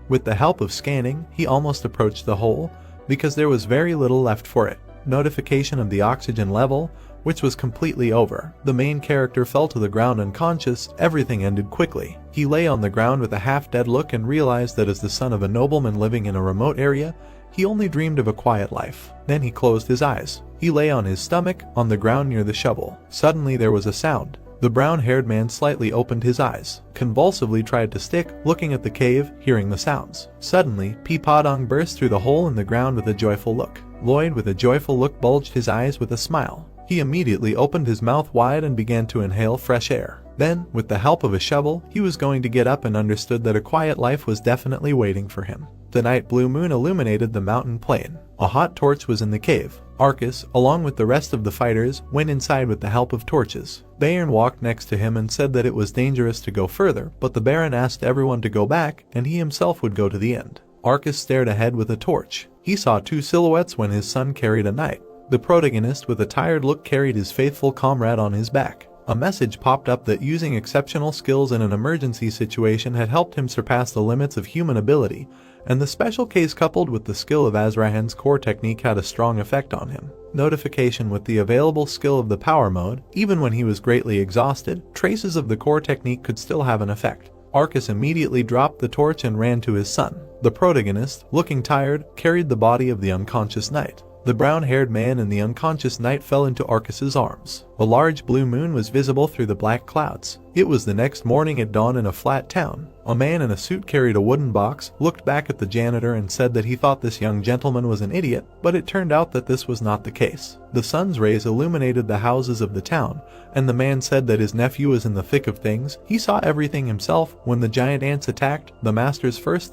With the help of scanning, he almost approached the hole, because there was very little left for it. Notification of the oxygen level, which was completely over. The main character fell to the ground unconscious. Everything ended quickly. He lay on the ground with a half-dead look and realized that as the son of a nobleman living in a remote area, he only dreamed of a quiet life. Then he closed his eyes. He lay on his stomach, on the ground near the shovel. Suddenly there was a sound. The brown-haired man slightly opened his eyes, convulsively tried to stick, looking at the cave, hearing the sounds. Suddenly, Padong burst through the hole in the ground with a joyful look. Lloyd, with a joyful look, bulged his eyes with a smile. He immediately opened his mouth wide and began to inhale fresh air. Then, with the help of a shovel, he was going to get up and understood that a quiet life was definitely waiting for him. The night blue moon illuminated the mountain plain. A hot torch was in the cave. Arcus, along with the rest of the fighters, went inside with the help of torches. Bayern walked next to him and said that it was dangerous to go further, but the Baron asked everyone to go back and he himself would go to the end. Arcus stared ahead with a torch. He saw two silhouettes when his son carried a knight. The protagonist with a tired look carried his faithful comrade on his back. A message popped up that using exceptional skills in an emergency situation had helped him surpass the limits of human ability, and the special case coupled with the skill of Azrahan's core technique had a strong effect on him. Notification with the available skill of the power mode, even when he was greatly exhausted, traces of the core technique could still have an effect. Arcus immediately dropped the torch and ran to his son. The protagonist, looking tired, carried the body of the unconscious knight. The brown-haired man and the unconscious knight fell into Arcus's arms. A large blue moon was visible through the black clouds. It was the next morning at dawn in a flat town. A man in a suit carried a wooden box, looked back at the janitor and said that he thought this young gentleman was an idiot, but it turned out that this was not the case. The sun's rays illuminated the houses of the town, and the man said that his nephew was in the thick of things. He saw everything himself. When the giant ants attacked, the master's first thought